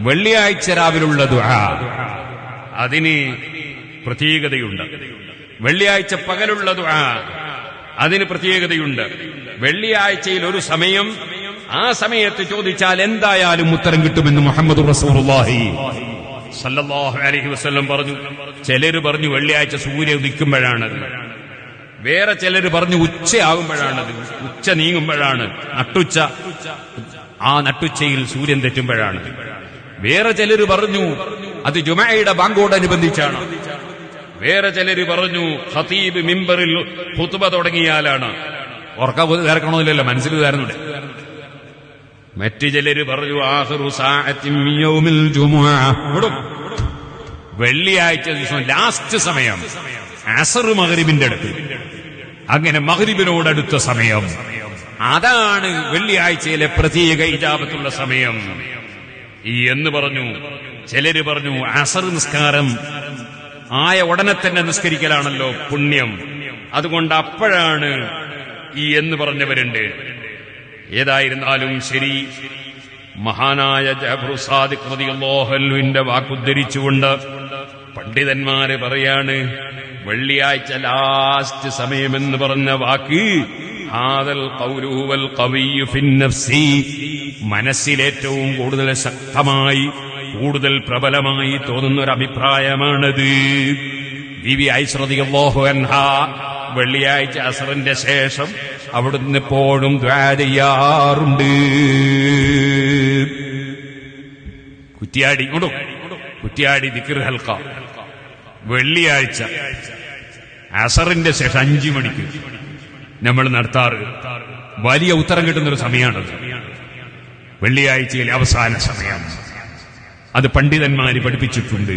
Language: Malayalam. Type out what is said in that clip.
വെള്ളിയാഴ്ച രാവിലുള്ള ദുആ അതിന് പ്രത്യേകതയുണ്ട്. വെള്ളിയാഴ്ച പകലുള്ള ദുആ അതിന് പ്രത്യേകതയുണ്ട്. വെള്ളിയാഴ്ചയിൽ ഒരു സമയം, ആ സമയത്ത് ചോദിച്ചാൽ എന്തായാലും ഉത്തരം കിട്ടുമെന്ന് മുഹമ്മദ് റസൂലുള്ളാഹി സല്ലല്ലാഹു അലൈഹി വസല്ലം പറഞ്ഞു. ചിലര് പറഞ്ഞു വെള്ളിയാഴ്ച സൂര്യ ഉദിക്കുമ്പോഴാണത്, വേറെ ചിലര് പറഞ്ഞു ഉച്ചയാകുമ്പോഴാണത്, ഉച്ച നീങ്ങുമ്പോഴാണ്, നട്ടുച്ച, ആ നട്ടുച്ചയിൽ സൂര്യൻ തെറ്റുമ്പോഴാണ്. വേറെ ചിലര് പറഞ്ഞു അത് ജുമഅയുടെ ബാങ്കോടനുബന്ധിച്ചാണ്. വേറെ ചിലര് പറഞ്ഞു ഖതീബ് മിമ്പറിൽ ഖുതുബ തുടങ്ങിയാലാണ്. ഉറക്ക കേൾക്കണമെന്നില്ലല്ലോ, മനസ്സിൽ തരുന്നുണ്ട്. മറ്റു ചിലര് പറഞ്ഞു ആഖിറു സാഅത്തിൻ മിൻ യൗമിൽ ജുമുഅ, വെള്ളിയാഴ്ച ദിവസം ലാസ്റ്റ് സമയം, അസ്ർ മഗ്രിബിന്റെ അടുത്ത്, അങ്ങനെ മഗ്രിബിനോടടുത്ത സമയം, അതാണ് വെള്ളിയാഴ്ചയിലെ പ്രത്യേക ഇജാബത്തുള്ള സമയം എന്ന് പറഞ്ഞു. ചിലര് പറഞ്ഞു അസ്ർ നിസ്കാരം ആയ ഉടനെ തന്നെ നിസ്കരിക്കലാണല്ലോ പുണ്യം, അതുകൊണ്ട് അപ്പോഴാണ് എന്ന് പറഞ്ഞവരുണ്ട്. ഏതായിരുന്നാലും ശരി, മഹാനായ ജഅഫർ സാദിഖ് റളിയല്ലാഹു അൻഹുവിന്റെ വാക്കുദ്ധരിച്ചുകൊണ്ട് പണ്ഡിതന്മാര് പറയാണ്, വെള്ളിയാഴ്ച ലാസ്റ്റ് സമയമെന്ന് പറഞ്ഞ വാക്ക് ഹാദൽ ഖൗലു വൽ ഖവിയ്യു ഫിൻ നഫ്സി, മനസ്സിലേറ്റവും കൂടുതൽ ശക്തമായി, കൂടുതൽ പ്രബലമായി തോന്നുന്ന ഒരു അഭിപ്രായമാണത്. ബീവി ആയിഷ റളിയല്ലാഹു അൻഹാ വെള്ളിയാഴ്ച അസ്റിന്റെ ശേഷം അവിടുന്ന് എപ്പോഴും ദുആ ചെയ്യാറുണ്ട്. കുറ്റ്യാടി ദിക്ർ ഹൽഖ വെള്ളിയാഴ്ച അസ്റിന്റെ ശേഷം 5 മണിക്ക് നമ്മൾ നടത്താറ്. വലിയ ഉത്തരം കിട്ടുന്നൊരു സമയമാണത്, വെള്ളിയാഴ്ചയിലെ അവസാന സമയം. അത് പണ്ഡിതന്മാര് പഠിപ്പിച്ചിട്ടുണ്ട്.